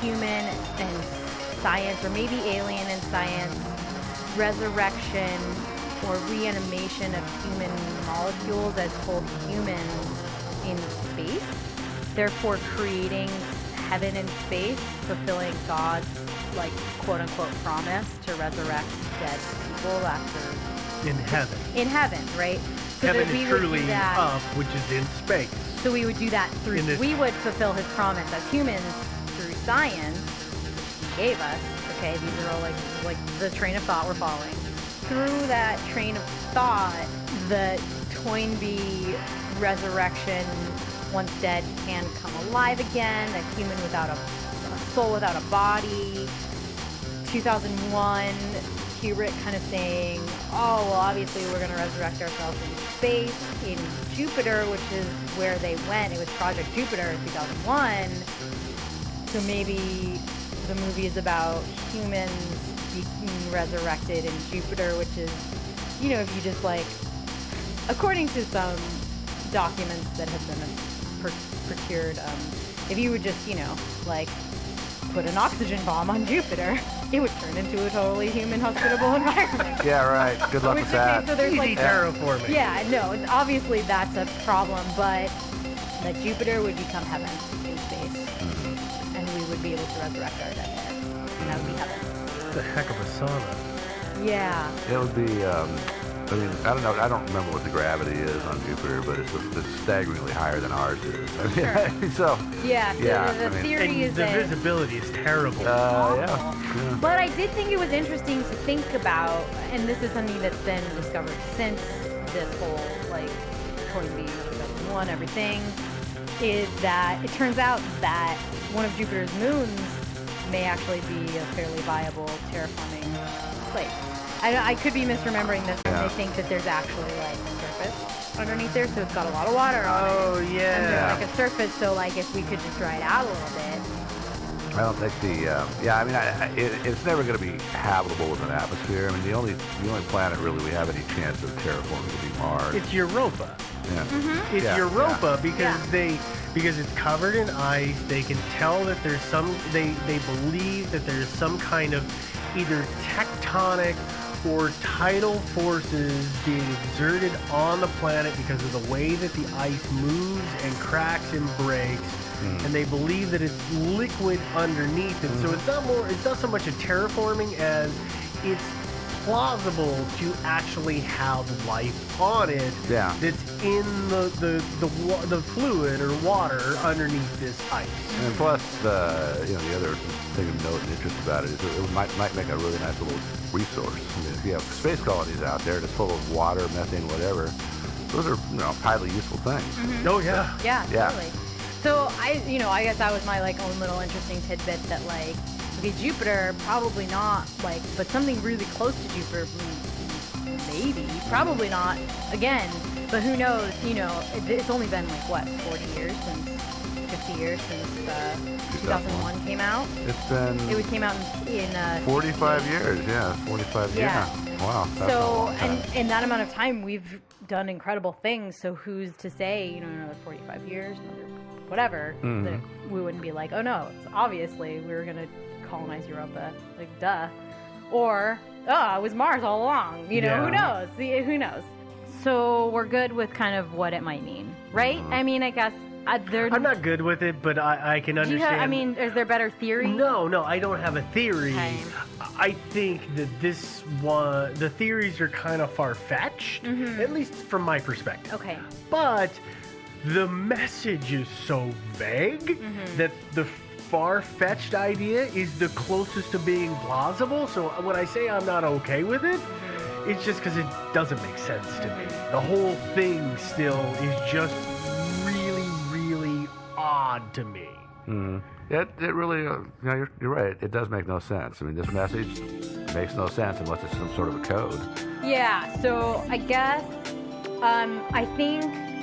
human and science, or maybe alien and science, resurrection or reanimation of human molecules as whole humans in space, therefore creating heaven and space, fulfilling God's, like, quote-unquote promise to resurrect dead people after... In heaven. In heaven, right? So heaven that we is would truly do that, up, which is in space. so we would do that through... We would fulfill his promise as humans through science he gave us. Okay, these are all like the train of thought we're following. Through that train of thought, the Toynbee resurrection, once dead, can come alive again, a human without a soul, without a body. 2001, Kubrick kind of saying, oh, well, obviously we're going to resurrect ourselves in space, in Jupiter, which is where they went. It was Project Jupiter in 2001. So maybe the movie is about humans being resurrected in Jupiter, which is, you know, if you just, like, according to some documents that have been procured, if you would just, you know, like, put an oxygen bomb on Jupiter, it would turn into a totally human, hospitable environment. Yeah, right. Good luck with that. So there's, like, terraforming. Yeah, no, obviously that's a problem, but that Jupiter would become heaven in space, and we would be able to resurrect our dead there, and that would be heaven. It's a heck of a sauna. Yeah. It would be, I mean, I don't know, I don't remember what the gravity is on Jupiter, but it's staggeringly higher than ours is. I mean, so... Yeah, so yeah, the I mean, theory And is the that... visibility is terrible. yeah. But I did think it was interesting to think about, and this is something that's been discovered since this whole, like, Toynbee 2001, everything, is that it turns out that one of Jupiter's moons may actually be a fairly viable terraforming place. I could be misremembering this, but I think that there's actually, like, surface underneath there, so it's got a lot of water on it. Oh, And yeah. there's, like, a surface, so, like, if we could just dry it out a little bit. I don't think I mean, it's never going to be habitable with an atmosphere. I mean, the only planet really we have any chance of terraforming would be Mars. It's Europa. Yeah. It's Yeah, Europa Yeah. because it's covered in ice. They can tell that there's some. They believe that there's some kind of either tectonic or tidal forces being exerted on the planet because of the way that the ice moves and cracks and breaks. And they believe that it's liquid underneath it. So it's not so much a terraforming as it's plausible to actually have life on it that's in the fluid or water underneath this ice. And plus, the other thing of note and interest about it is it might make a really nice little resource. I mean, if you have space colonies out there that's full of water, methane, whatever, those are highly useful things. Oh yeah. Yeah, Yeah. totally. So I guess that was my, like, own little interesting tidbit that, like, okay, Jupiter, probably not, like, but something really close to Jupiter, maybe, probably not, again, but who knows, it's only been, like, what, 40 years since, 50 years since 2001 came out? It's been... It came out in 45 years, yeah, 45, Yeah. Wow, that's a so, long time. and in that amount of time, we've done incredible things, so who's to say, another 45 years, another whatever, that we wouldn't be like, oh no, it's obviously we were going to colonize Europa, like, duh. Or, it was Mars all along, who knows? Who knows? So we're good with kind of what it might mean, right? I mean, I guess I'm not good with it, but I can understand. Is there better theory? No, I don't have a theory. Okay. I think that the theories are kind of far-fetched, at least from my perspective. Okay. But the message is so vague that the far-fetched idea is the closest to being plausible. So when I say I'm not okay with it, it's just because it doesn't make sense to me. The whole thing still is just really, really odd to me. It really, you're right. It does make no sense. I mean, this message makes no sense unless it's some sort of a code. Yeah, so I guess I think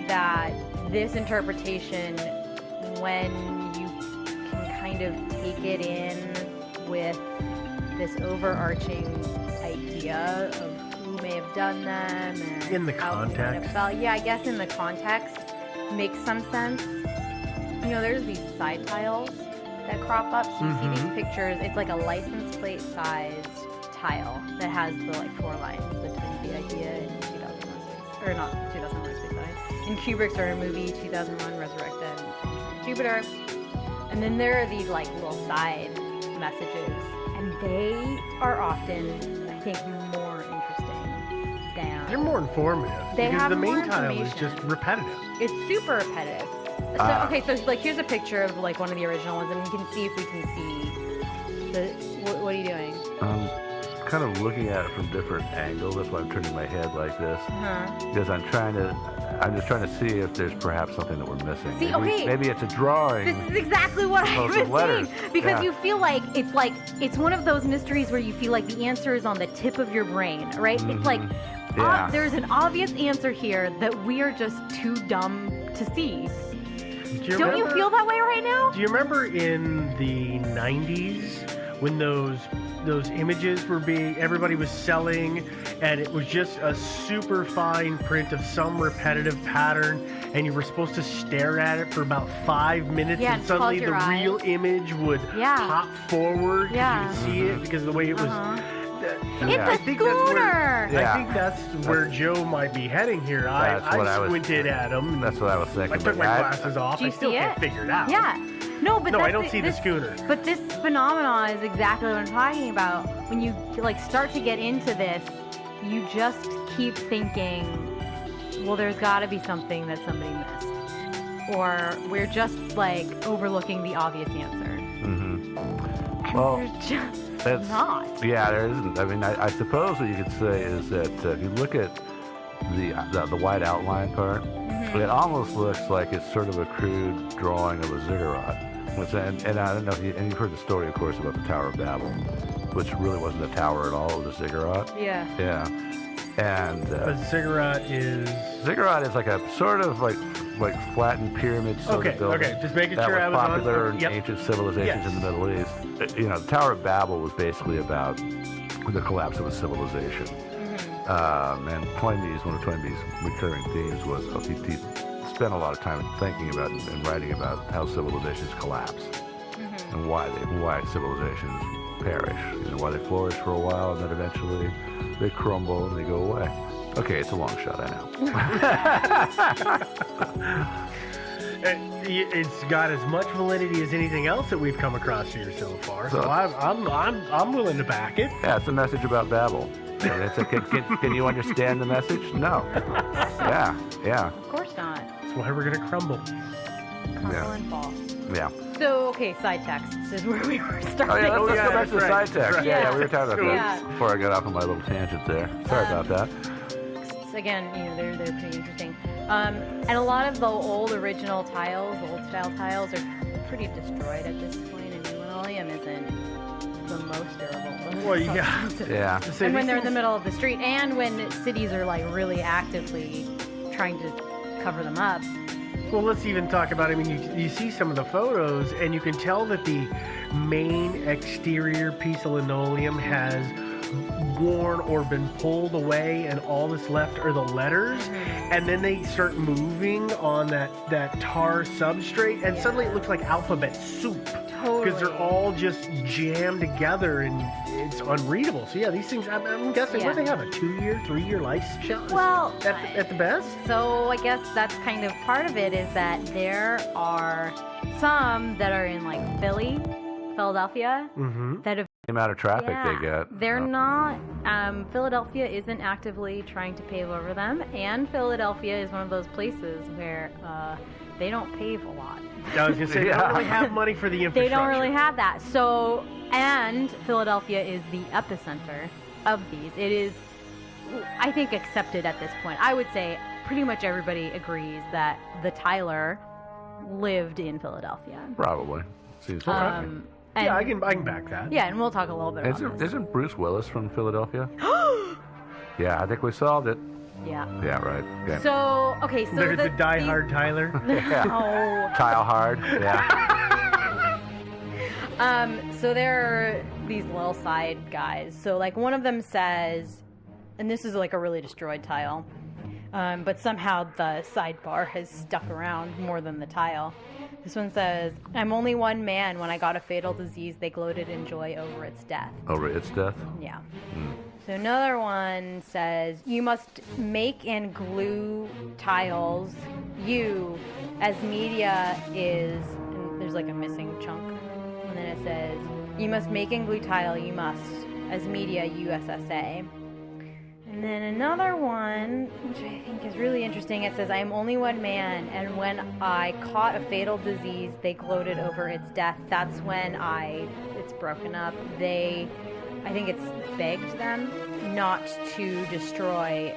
that this interpretation, when you can kind of take it in with this overarching idea of who may have done them and In the how they might have context. felt. Yeah, I guess in the context makes some sense. There's these side tiles that crop up. So you see these pictures. It's like a license plate sized tile that has the like 4 lines between the idea and 2001 Space, or not 2001 Space Odyssey. In Kubrick's Story movie 2001 Resurrected and Jupiter. And then there are these like little side messages, and they are often, I think, more interesting than. They're more informative. They because have the more main tile is information. just repetitive. It's super repetitive. So, okay, so like here's a picture of like one of the original ones, and we can see if we can see the. What are you doing? Kind of looking at it from different angles. That's why I'm turning my head like this. Because I'm just trying to see if there's perhaps something that we're missing. See, okay. Maybe it's a drawing. This is exactly what I was letters. saying. Because you feel like it's one of those mysteries where you feel like the answer is on the tip of your brain, right? It's like there's an obvious answer here that we are just too dumb to see. Don't you feel that way right now? Do you remember in the 90s when those images were everybody was selling, and it was just a super fine print of some repetitive pattern, and you were supposed to stare at it for about 5 minutes, and suddenly the real image would pop forward. You could see it because of the way it was. It's a schooner! I think that's where Joe might be heading here. I squinted at him. That's what I was thinking. I took my glasses off. Do you I still see can't it? figure it out. Yeah. No, I don't see the schooner. But this phenomenon is exactly what I'm talking about. When you like start to get into this, you just keep thinking, well, there's got to be something that somebody missed, or we're just like overlooking the obvious answer. And Well, there's just that's not. Yeah, there isn't. I mean, I suppose what you could say is that if you look at the white outline part, it almost looks like it's sort of a crude drawing of a ziggurat. And I don't know if you've heard the story, of course, about the Tower of Babel, which really wasn't a tower at all; it was a ziggurat. Yeah. Yeah. And a ziggurat is like a sort of like flattened pyramid sort of building. Okay, just making that sure I was popular on. in ancient civilizations in the Middle East. You know, the Tower of Babel was basically about the collapse of a civilization. And Toynbee's, one of Toynbee's recurring themes was he spent a lot of time thinking about and writing about how civilizations collapse and why civilizations perish. You know, why they flourish for a while and then eventually they crumble and they go away. Okay, it's a long shot, I know. It's got as much validity as anything else that we've come across here so far. So I'm willing to back it. Yeah, it's a message about Babel. And it's can you understand the message? No. Yeah. Of course not. That's why we're gonna crumble. Crumble and fall. Yeah. So, okay, side texts is where we were starting. Let's go back to the side text. Right. Yeah, we were talking about Yeah. that before I got off on my little tangent there. Sorry about that. Again, they're pretty interesting. And a lot of the old original tiles, the old style tiles, are pretty destroyed at this point, and linoleum isn't the most durable. Well, yeah. Yeah. And when they're in the middle of the street, and when cities are like really actively trying to cover them up. Well, let's even talk about, I mean, you see some of the photos, and you can tell that the main exterior piece of linoleum has worn or been pulled away, and all that's left are the letters, and then they start moving on that tar substrate, and suddenly it looks like alphabet soup. Totally. Because they're all just jammed together, and it's unreadable. So yeah, these things, I'm guessing, what do they have, a 2-year, 3-year life shelf? Well, at the best? So I guess that's kind of part of it, is that there are some that are in like Philadelphia, that have The amount of traffic they get. They're not. Philadelphia isn't actively trying to pave over them, and Philadelphia is one of those places where they don't pave a lot. I was going to say, they don't really have money for the infrastructure. They don't really have that. So, and Philadelphia is the epicenter of these. It is, I think, accepted at this point. I would say pretty much everybody agrees that the Tyler lived in Philadelphia. Probably. Seems like yeah, I can back that. Yeah, and we'll talk a little bit about this. Isn't Bruce Willis from Philadelphia? Yeah, I think we solved it. Yeah. Yeah, right. Okay. So, There's the Die Hard Tyler. Tile hard. Yeah. So there are these little side guys. So like one of them says, and this is like a really destroyed tile, but somehow the sidebar has stuck around more than the tile. This one says, I'm only one man. When I got a fatal disease, they gloated in joy over its death. Over its death? Yeah. So another one says, you must make and glue tiles. You, as media is, and there's like a missing chunk. And then it says, you must make and glue tile. You must, as media, USSA. And then another one, which I think is really interesting, it says, I am only one man, and when I caught a fatal disease, they gloated over its death. That's when it's broken up. I think it's begged them not to destroy,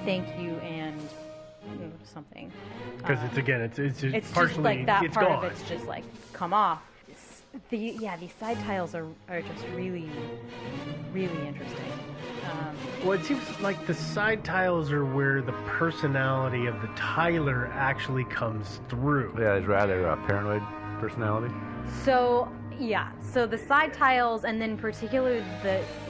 thank you, and something. Because it's It's partially, just like that it's part gone. of it's just like, come off. These side tiles are just really, really interesting. Well, it seems like the side tiles are where the personality of the tiler actually comes through. Yeah, it's rather a paranoid personality. So the side tiles, and then particularly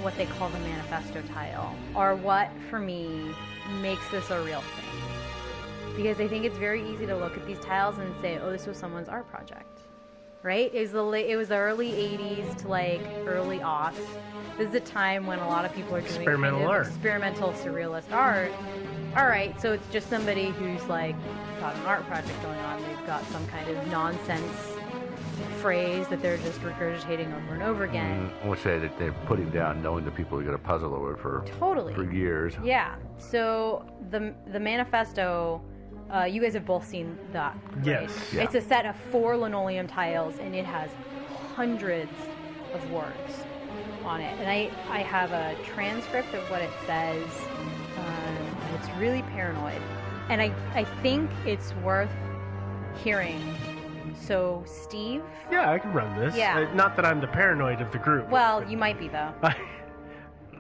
what they call the manifesto tile, are what, for me, makes this a real thing. Because I think it's very easy to look at these tiles and say, oh, this was someone's art project. Right? It was the early 80s to like early aughts. This is a time when a lot of people are doing Experimental art. experimental surrealist art. All right, so it's just somebody who's like got an art project going on. They've got some kind of nonsense phrase that they're just regurgitating over and over again. I would say that they're putting down knowing the people are going to puzzle over it for years. Yeah. So the manifesto. You guys have both seen that, right? Yes. Yeah. It's a set of 4 linoleum tiles, and it has hundreds of words on it. And I have a transcript of what it says. It's really paranoid. And I think it's worth hearing. So, Steve? Yeah, I can run this. Yeah. Not that I'm the paranoid of the group. Well, you might be, though.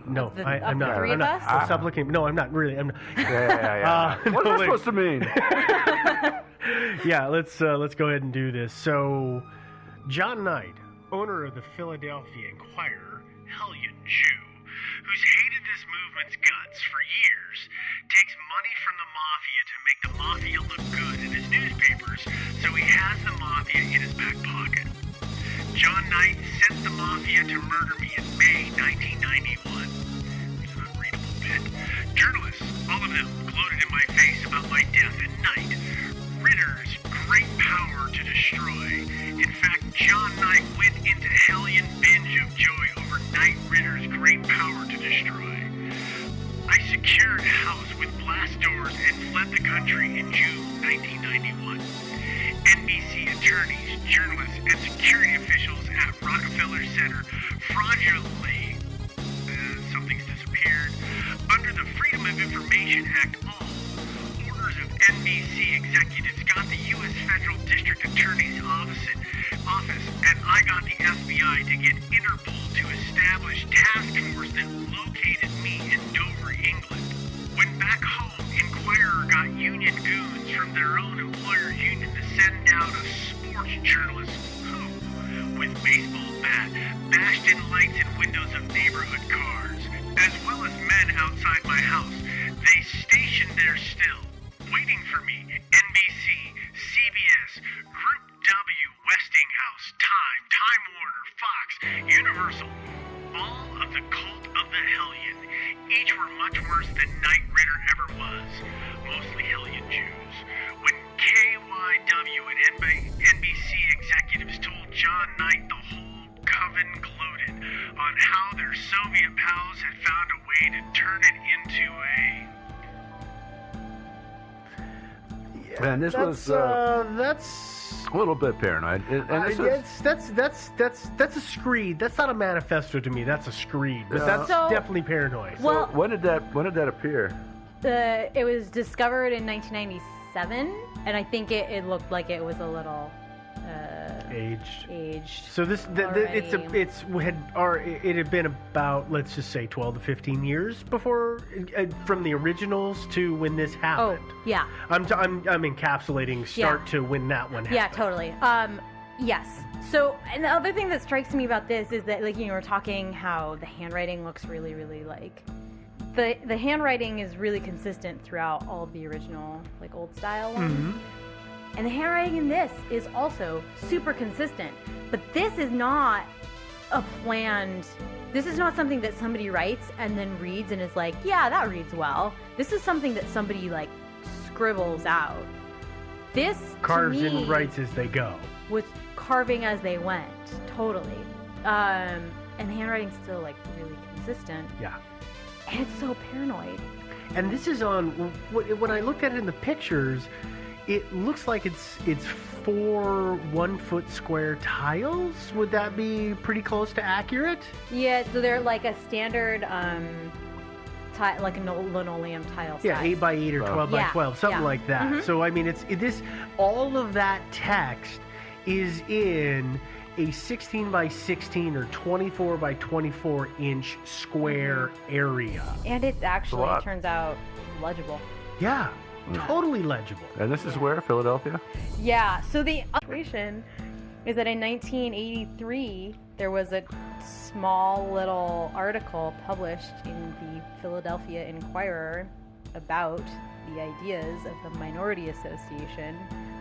No, Of I'm the not. three I'm of not. us? Stop looking. No, I'm not really. I'm not. Yeah. What's no, that wait. supposed to mean? Yeah, let's go ahead and do this. So, John Knight, owner of the Philadelphia Inquirer, hellion Jew, who's hated this movement's guts for years, takes money from the mafia to make the mafia look good in his newspapers, so he has the mafia in his back pocket. John Knight sent the mafia to murder me in May 1991. It's an unreadable bit. Journalists, all of them, gloated in my face about my death at night. Ritter's great power to destroy. In fact, John Knight went into hellion binge of joy over Knight Ritter's great power to destroy. I secured a house with glass doors and fled the country in June 1991. NBC attorneys, journalists, and security officials at Rockefeller Center fraudulently, something's disappeared, under the Freedom of Information Act, all orders of NBC executives got the U.S. Federal District Attorney's office, and I got the FBI to get Interpol to establish task force that located me in Dover, England. When back home, Inquirer got union goons from their own employer's union to send out a sports journalist who, with baseball bat, bashed in lights and windows of neighborhood cars, as well as men outside my house. They stationed there still, waiting for me. NBC, CBS, Group W, Westinghouse, Time Warner, Fox, Universal, all of the cult of the Hellion. Each were much worse than Knight Ritter ever was, mostly Hellion Jews. When KYW and NBC executives told John Knight the whole coven gloated on how their Soviet pals had found a way to turn it into And this was that's a little bit paranoid. that's a screed. That's not a manifesto to me. That's a screed. But that's So- definitely paranoid. Well, when did that appear? it was discovered in 1997, and I think it looked like it was a little aged. So it had been about, let's just say, 12 to 15 years before from the originals to when this Oh, happened. yeah. I'm encapsulating start to when that one happened. Yeah, totally. Yes. So, and the other thing that strikes me about this is that, like, we're talking how the handwriting looks really, really like the handwriting is really consistent throughout all of the original, like, old style ones. Mm-hmm. And the handwriting in this is also super consistent. But this is not a planned, this is not something that somebody writes and then reads and is like, yeah, that reads well. This is something that somebody like scribbles out. This Carves to me, and writes as they go. was carving as they went, totally. And the handwriting's still like really consistent. Yeah. And it's so paranoid. And this is on, when I looked at it in the pictures, it looks like it's 4 1-foot square tiles. Would that be pretty close to accurate? Yeah, so they're like a standard like a linoleum tile size. Yeah, 8 by 8 or 12 by Yeah, 12, something yeah. like that. Mhm. So I mean, this all of that text is in a 16 by 16 or 24 by 24 inch square area. And it's actually, lot. it turns out, legible. Yeah, totally legible. And this is where? Philadelphia? Yeah, so the situation is that in 1983, there was a small little article published in the Philadelphia Inquirer about the ideas of the Minority Association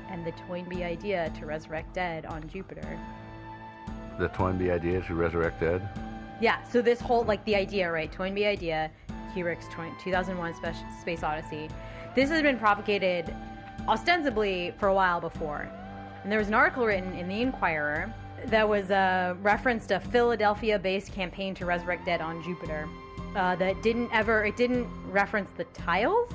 and the Toynbee idea to resurrect dead on Jupiter. The Toynbee idea to resurrect dead? Yeah, so this whole, like, the idea, right? Toynbee idea, Kubrick's 2001 Space Odyssey. This has been propagated ostensibly for a while before. And there was an article written in the Inquirer that was referenced a Philadelphia-based campaign to resurrect dead on Jupiter that didn't reference the tiles,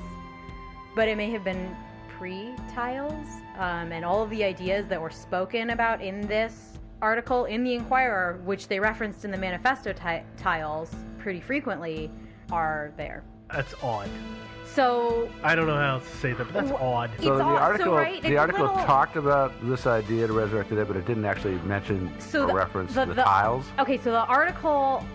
but it may have been pre-tiles. And all of the ideas that were spoken about in this article in the Inquirer, which they referenced in the manifesto tiles pretty frequently, are there. That's odd. So I don't know how else to say that, but that's odd. It's So the odd, article, right? the It's a article little- talked about this idea to resurrect the dead, but it didn't actually mention So or reference the tiles. Okay, so the article,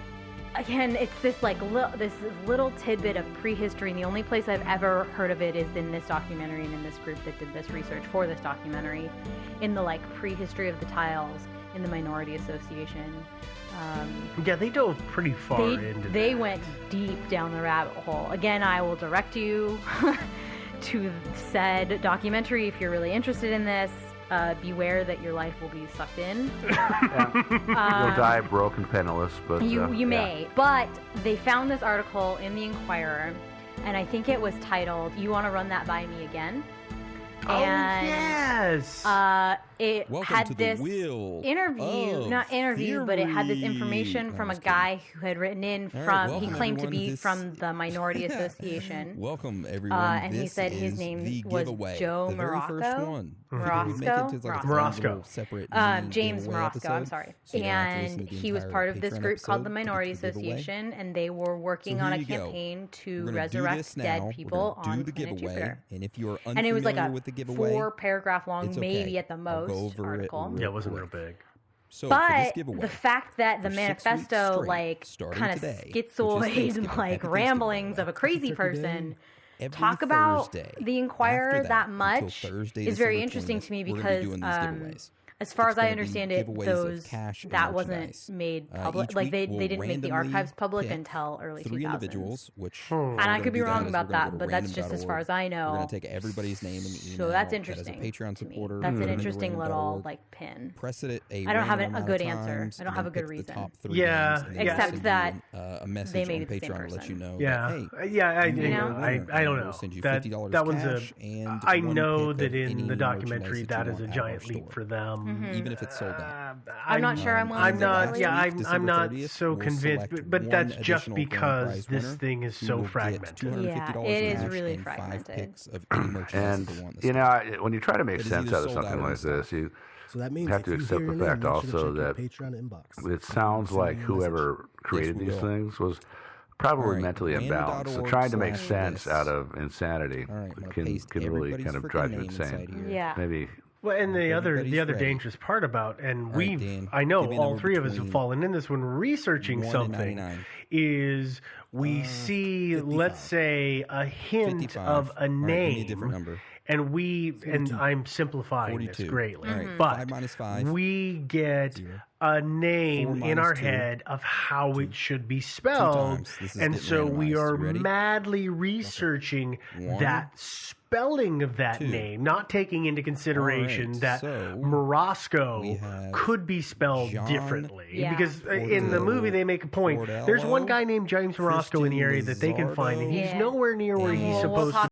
again, it's this like this little tidbit of prehistory, and the only place I've ever heard of it is in this documentary and in this group that did this research for this documentary, in the like prehistory of the tiles in the Minority Association. Yeah, they dove pretty far into They that. went deep down the rabbit hole. Again, I will direct you to said documentary if you're really interested in this. Beware that your life will be sucked in. You'll die broke and penniless, but You may. But they found this article in the Inquirer, and I think it was titled, "You Want to Run That By Me Again?" And yes. it Welcome had to the this wheel interview, of not interview, but it had this theory. information No, from a I'm just kidding. guy who had written in All from, right, he welcome, claimed to everyone. be This- from the Minority Association. Welcome, everyone. And he This said his is name the was giveaway. Joe the very first Morocco. one. Morosco? We'd make it to like a fun Morosco. little separate mini James giveaway Morosco, I'm episode, sorry. so you don't have to listen And to the he was entire part of this Patreon group called the episode to get Minority to the giveaway. Association, and they were working So on a here you go. campaign to We're gonna do resurrect this now. dead We're people gonna on do the planet giveaway, Jupiter. and if you are And it was like unfamiliar a with the giveaway, 4-paragraph long, it's maybe okay. at the I'll most, go over it article. real Yeah, it wasn't real quick. big. So for this But giveaway, the fact that the for 6 weeks manifesto, straight, like, starting kind of today, which is schizoid, Thanksgiving, like, Happy Thanksgiving, ramblings of a Happy crazy Turkey person Day, every talk about Thursday. the Inquirer After that until much Thursday, is very December interesting 20th, to me we're gonna be because doing these giveaways. as far It's as I gonna be understand it, giveaways of those cash and that wasn't merchandise. made public. Each Like week they we'll didn't make the randomly archives public pick until early 3 2000s. individuals, which And I could be wrong about that, but that's just as far as I know. We're going to take everybody's name and email. So that's that interesting. as a Patreon to me. supporter. That's put an them into interesting little random.org, like pin. press it I don't have random a amount good of answer. times, I don't and have a then good pick the reason. top 3 Yeah, names, and then Except send that you a message they may on be the same Patreon to let you person. know Yeah, that, hey, yeah, I you know? are a winner, I don't and we'll know. send you That $50 that one's cash a. and I one know pick that of in any the documentary merchandise that is you a want out of our giant leap store. for them. Even if it's sold out. I'm not sure I'm willing I'm to not. believe. Yeah, Week, I'm December not 30th, so we'll convinced. select But one that's just additional grand because prize this winner thing is who so will get fragmented. $250 Yeah, it is cash really and 5 fragmented. picks of any merchandise And that they want in the you store. know, when you try to make It is sense either out of sold something out or like in this, you So that means have if to you accept hear the your fact name, make sure to also check that your Patreon inbox. it sounds Send like me a message. whoever created we these will. things was probably All right, mentally imbalanced. So trying to make sense random.org/this. out of insanity All right, I'm gonna can paste really everybody's kind of frickin' drive you name insane. inside here. Yeah. Maybe Well, and the Everybody's other ready. dangerous part about, and All right, Dan, I know give me a all number 3 of us have between fallen in this when researching 1 and something, 99. is we see, 55. let's say, a hint 55. of a All right, give me a name, different number. and I'm simplifying this 42. greatly, All right, but 5 minus 5. we get 0. a name 4 in our minus 2, head of how 2. it should be spelled, times. This is and getting so we randomized. are You ready? madly researching 1, that spelling of that 2. name, not taking into consideration All right, that so we Morosco have could be spelled John differently. Yeah. Because in the movie they make a point. There's one guy named James Morosco in the area that they can find, and he's Yeah. nowhere near where he's We'll supposed talk to